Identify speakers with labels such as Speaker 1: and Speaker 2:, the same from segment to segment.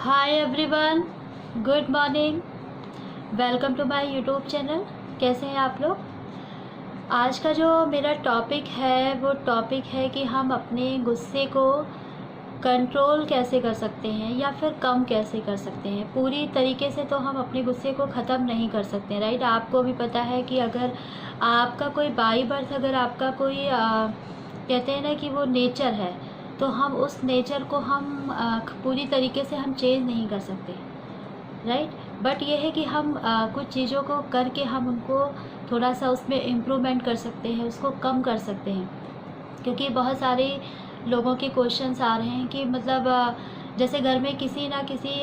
Speaker 1: Hi everyone, good morning. Welcome to my YouTube channel. कैसे हैं आप लोग? आज का जो मेरा टॉपिक है वो टॉपिक है कि हम अपने गुस्से को कंट्रोल कैसे कर सकते हैं या फिर कम कैसे कर सकते हैं। पूरी तरीके से तो हम अपने गुस्से को ख़त्म नहीं कर सकते, राइट। आपको भी पता है कि अगर आपका कोई बाई बर्थ, अगर आपका कोई कहते हैं ना कि वो नेचर है, तो हम उस नेचर को हम पूरी तरीके से हम चेंज नहीं कर सकते, राइट। बट ये है कि हम कुछ चीज़ों को करके हम उनको थोड़ा सा उसमें इम्प्रूवमेंट कर सकते हैं, उसको कम कर सकते हैं। क्योंकि बहुत सारे लोगों के क्वेश्चंस आ रहे हैं कि मतलब जैसे घर में किसी ना किसी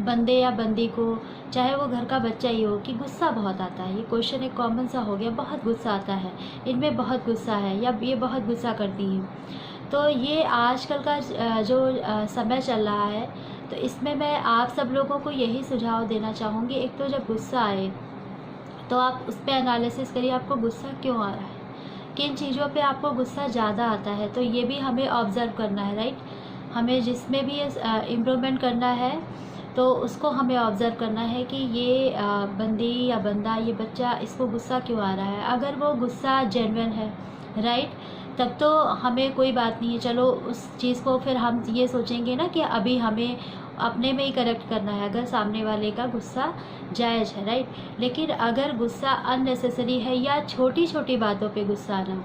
Speaker 1: बंदे या बंदी को, चाहे वो घर का बच्चा ही हो, कि गुस्सा बहुत आता है। ये क्वेश्चन एक कॉमन सा हो गया, बहुत गुस्सा आता है, इनमें बहुत गुस्सा है या ये बहुत गुस्सा करती हैं। तो ये आजकल का जो समय चल रहा है, तो इसमें मैं आप सब लोगों को यही सुझाव देना चाहूँगी। एक तो जब गुस्सा आए तो आप उस पर एनालिसिस करिए, आपको गुस्सा क्यों आ रहा है, किन चीज़ों पे आपको गुस्सा ज़्यादा आता है। तो ये भी हमें ऑब्ज़र्व करना है, राइट। हमें जिसमें भी इम्प्रूवमेंट करना है तो उसको हमें ऑब्ज़र्व करना है कि ये बंदी या बंदा, ये बच्चा, इसको गुस्सा क्यों आ रहा है। अगर वो गुस्सा जेन्युइन है, राइट, तब तो हमें कोई बात नहीं है। चलो उस चीज़ को फिर हम ये सोचेंगे ना कि अभी हमें अपने में ही करेक्ट करना है, अगर सामने वाले का गुस्सा जायज़ है, राइट। लेकिन अगर गुस्सा अननेसेसरी है या छोटी छोटी बातों पे गुस्सा आना,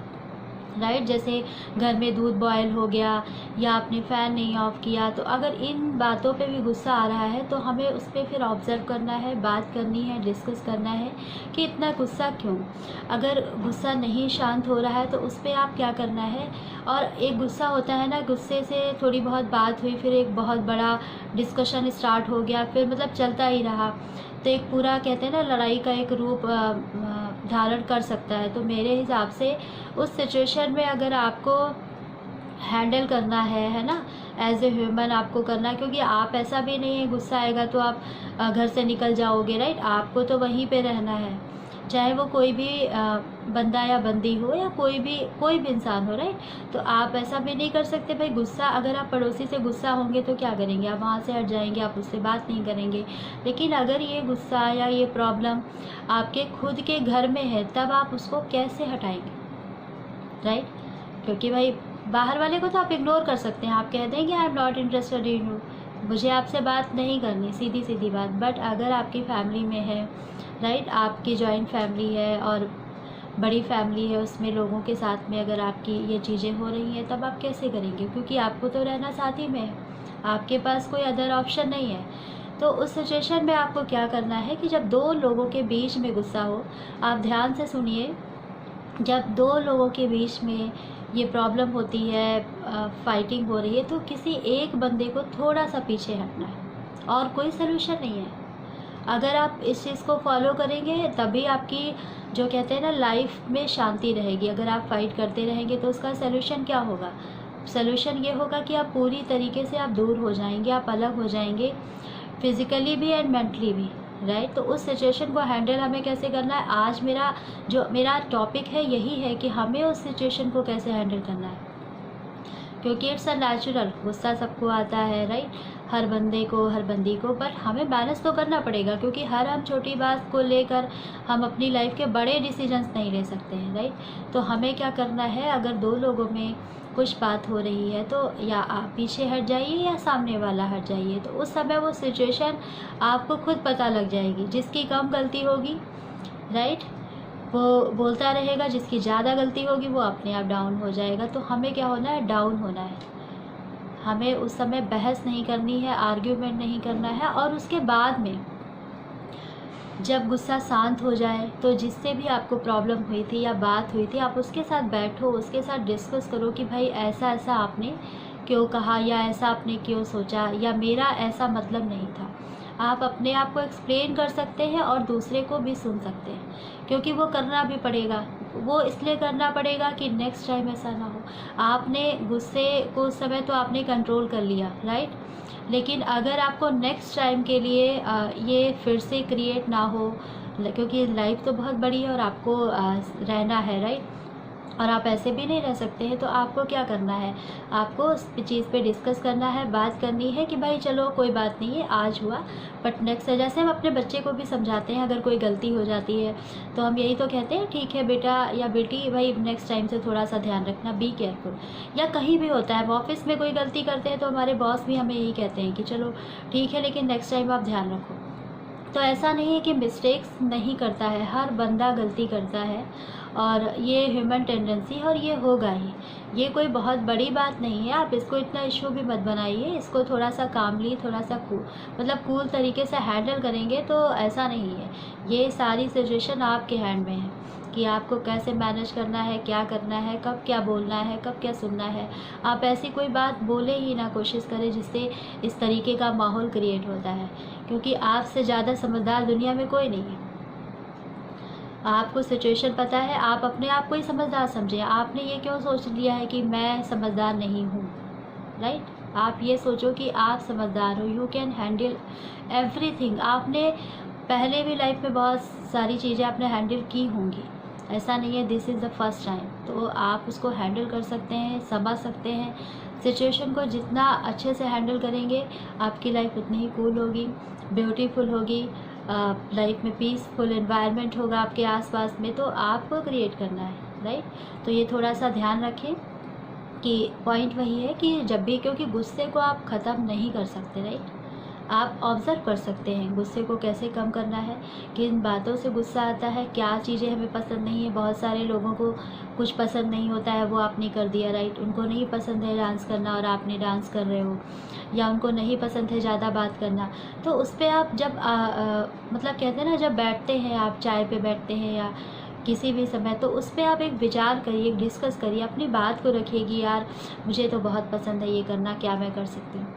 Speaker 1: राइट, जैसे घर में दूध बॉयल हो गया या आपने फ़ैन नहीं ऑफ़ किया, तो अगर इन बातों पे भी गुस्सा आ रहा है तो हमें उस पर फिर ऑब्ज़र्व करना है, बात करनी है, डिस्कस करना है कि इतना गुस्सा क्यों। अगर गुस्सा नहीं शांत हो रहा है तो उस पर आप क्या करना है। और एक गुस्सा होता है ना, गुस्से से थोड़ी बहुत बात हुई, फिर एक बहुत बड़ा डिस्कशन स्टार्ट हो गया, फिर मतलब चलता ही रहा, तो एक पूरा कहते हैं ना लड़ाई का एक रूप धारण कर सकता है। तो मेरे हिसाब से उस सिचुएशन में अगर आपको हैंडल करना है ना, एज ए ह्यूमन आपको करना है। क्योंकि आप ऐसा भी नहीं है गुस्सा आएगा तो आप घर से निकल जाओगे, राइट। आपको तो वहीं पे रहना है, चाहे वो कोई भी बंदा या बंदी हो या कोई भी इंसान हो, राइट। तो आप ऐसा भी नहीं कर सकते भाई, गुस्सा अगर आप पड़ोसी से गुस्सा होंगे तो क्या करेंगे, आप वहाँ से हट जाएंगे, आप उससे बात नहीं करेंगे। लेकिन अगर ये गुस्सा या ये प्रॉब्लम आपके खुद के घर में है, तब आप उसको कैसे हटाएंगे, राइट। क्योंकि भाई बाहर वाले को तो आप इग्नोर कर सकते हैं, आप कह देंगे I am not interested in you, मुझे आपसे बात नहीं करनी, सीधी सीधी बात। बट अगर आपकी फैमिली में है, राइट, आपकी जॉइंट फैमिली है और बड़ी फैमिली है, उसमें लोगों के साथ में अगर आपकी ये चीज़ें हो रही हैं, तब आप कैसे करेंगे। क्योंकि आपको तो रहना साथ ही में है, आपके पास कोई अदर ऑप्शन नहीं है। तो उस सिचुएशन में आपको क्या करना है कि जब दो लोगों के बीच में गुस्सा हो, आप ध्यान से सुनिए, जब दो लोगों के बीच में ये प्रॉब्लम होती है, फाइटिंग हो रही है, तो किसी एक बंदे को थोड़ा सा पीछे हटना है और कोई सलूशन नहीं है। अगर आप इस चीज़ को फॉलो करेंगे तभी आपकी जो कहते हैं ना लाइफ में शांति रहेगी। अगर आप फाइट करते रहेंगे तो उसका सलूशन क्या होगा, सलूशन ये होगा कि आप पूरी तरीके से आप दूर हो जाएंगे, आप अलग हो जाएंगे, फिज़िकली भी एंड मेंटली भी, राइट। तो उस सिचुएशन को हैंडल हमें कैसे करना है, आज मेरा टॉपिक है यही है कि हमें उस सिचुएशन को कैसे हैंडल करना है। क्योंकि इट्स अ नेचुरल, गुस्सा सबको आता है, राइट, हर बंदे को, हर बंदी को। बट हमें बैलेंस तो करना पड़ेगा, क्योंकि हम छोटी बात को लेकर हम अपनी लाइफ के बड़े डिसीजंस नहीं ले सकते हैं, राइट। तो हमें क्या करना है, अगर दो लोगों में कुछ बात हो रही है तो या आप पीछे हट जाइए या सामने वाला हट जाइए। तो उस समय वो सिचुएशन आपको खुद पता लग जाएगी। जिसकी कम गलती होगी, राइट, वो बोलता रहेगा, जिसकी ज़्यादा गलती होगी वो अपने आप डाउन हो जाएगा। तो हमें क्या होना है, डाउन होना है। हमें उस समय बहस नहीं करनी है, आर्ग्यूमेंट नहीं करना है। और उसके बाद में जब गुस्सा शांत हो जाए तो जिससे भी आपको प्रॉब्लम हुई थी या बात हुई थी, आप उसके साथ बैठो, उसके साथ डिस्कस करो कि भाई ऐसा ऐसा आपने क्यों कहा या ऐसा आपने क्यों सोचा या मेरा ऐसा मतलब नहीं था। आप अपने आप को एक्सप्लेन कर सकते हैं और दूसरे को भी सुन सकते हैं, क्योंकि वो करना भी पड़ेगा। वो इसलिए करना पड़ेगा कि नेक्स्ट टाइम ऐसा ना हो। आपने गुस्से को उस समय तो आपने कंट्रोल कर लिया, राइट, लेकिन अगर आपको नेक्स्ट टाइम के लिए ये फिर से क्रिएट ना हो, क्योंकि लाइफ तो बहुत बड़ी है और आपको रहना है, राइट। और आप ऐसे भी नहीं रह सकते हैं। तो आपको क्या करना है, आपको उस चीज़ पे डिस्कस करना है, बात करनी है कि भाई चलो कोई बात नहीं है, आज हुआ बट नेक्स्ट है। जैसे हम अपने बच्चे को भी समझाते हैं, अगर कोई गलती हो जाती है तो हम यही तो कहते हैं, ठीक है बेटा या बेटी, भाई नेक्स्ट टाइम से थोड़ा सा ध्यान रखना, बी केयरफुल। या कहीं भी होता है, ऑफिस में कोई गलती करते हैं तो हमारे बॉस भी हमें यही कहते हैं कि चलो ठीक है लेकिन नेक्स्ट टाइम आप ध्यान रखो। तो ऐसा नहीं है कि मिस्टेक्स नहीं करता है, हर बंदा गलती करता है और ये ह्यूमन टेंडेंसी है और ये होगा ही। ये कोई बहुत बड़ी बात नहीं है, आप इसको इतना इशू भी मत बनाइए। इसको थोड़ा सा कामली, थोड़ा सा कूल तरीके से हैंडल करेंगे तो ऐसा नहीं है। ये सारी सिचुएशन आपके हैंड में है कि आपको कैसे मैनेज करना है, क्या करना है, कब क्या बोलना है, कब क्या सुनना है। आप ऐसी कोई बात बोले ही ना, कोशिश करें जिससे इस तरीके का माहौल क्रिएट होता है, क्योंकि आपसे ज़्यादा समझदार दुनिया में कोई नहीं है। आपको सिचुएशन पता है, आप अपने आप को ही समझदार समझें। आपने ये क्यों सोच लिया है कि मैं समझदार नहीं हूँ, राइट? आप ये सोचो कि आप समझदार हो, यू कैन हैंडल एवरीथिंग। आपने पहले भी लाइफ में बहुत सारी चीज़ें आपने हैंडल की होंगी, ऐसा नहीं है this is the first time. तो आप उसको हैंडल कर सकते हैं, समझ सकते हैं। सिचुएशन को जितना अच्छे से हैंडल करेंगे आपकी लाइफ उतनी ही कूल होगी, ब्यूटीफुल होगी। लाइफ में पीसफुल एनवायरनमेंट होगा आपके आसपास में, तो आपको क्रिएट करना है, राइट? तो ये थोड़ा सा ध्यान रखें कि पॉइंट वही है कि जब भी, क्योंकि गुस्से को आप ख़त्म नहीं कर सकते, राइट? आप ऑब्ज़र्व कर सकते हैं गुस्से को कैसे कम करना है, किन बातों से गुस्सा आता है, क्या चीज़ें हमें पसंद नहीं है। बहुत सारे लोगों को कुछ पसंद नहीं होता है, वो आपने कर दिया, राइट? उनको नहीं पसंद है डांस करना और आपने डांस कर रहे हो, या उनको नहीं पसंद है ज़्यादा बात करना। तो उस पर आप जब मतलब कहते हैं ना, जब बैठते हैं आप, चाय पे बैठते हैं या किसी भी समय, तो उस पर आप एक विचार करिए, डिस्कस करिए, अपनी बात को रखिए कि यार मुझे तो बहुत पसंद है ये करना, क्या मैं कर सकती हूँ।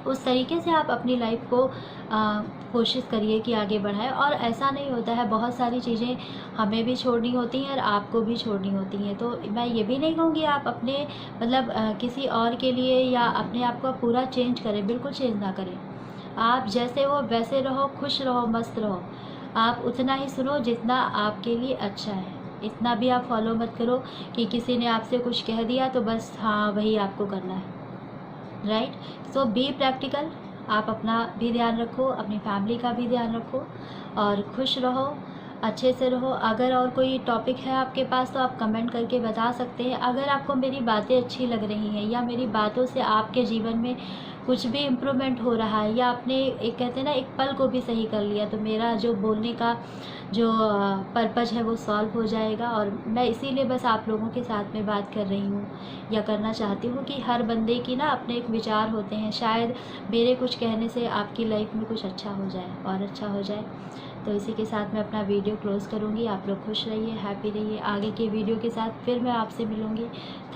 Speaker 1: उस तरीके से आप अपनी लाइफ को कोशिश करिए कि आगे बढ़ाएं। और ऐसा नहीं होता है, बहुत सारी चीज़ें हमें भी छोड़नी होती हैं और आपको भी छोड़नी होती हैं। तो मैं ये भी नहीं कहूँगी आप अपने मतलब किसी और के लिए या अपने आप को पूरा चेंज करें, बिल्कुल चेंज ना करें। आप जैसे हो वैसे रहो, खुश रहो, मस्त रहो। आप उतना ही सुनो जितना आपके लिए अच्छा है। इतना भी आप फॉलो मत करो कि किसी ने आपसे कुछ कह दिया तो बस हाँ वही आपको करना है, राइट? So be practical. आप अपना भी ध्यान रखो, अपनी फैमिली का भी ध्यान रखो और खुश रहो, अच्छे से रहो। अगर और कोई टॉपिक है आपके पास तो आप कमेंट करके बता सकते हैं। अगर आपको मेरी बातें अच्छी लग रही हैं या मेरी बातों से आपके जीवन में कुछ भी इम्प्रूवमेंट हो रहा है या आपने एक कहते हैं ना एक पल को भी सही कर लिया, तो मेरा जो बोलने का जो पर्पज़ है वो सॉल्व हो जाएगा। और मैं इसीलिए बस आप लोगों के साथ में बात कर रही हूँ या करना चाहती हूँ कि हर बंदे की ना अपने एक विचार होते हैं, शायद मेरे कुछ कहने से आपकी लाइफ में कुछ अच्छा हो जाए और अच्छा हो जाए। तो इसी के साथ मैं अपना वीडियो क्लोज़ करूँगी। आप लोग खुश रहिए, हैप्पी रहिए। आगे के वीडियो के साथ फिर मैं आपसे मिलूँगी।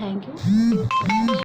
Speaker 1: Thank you.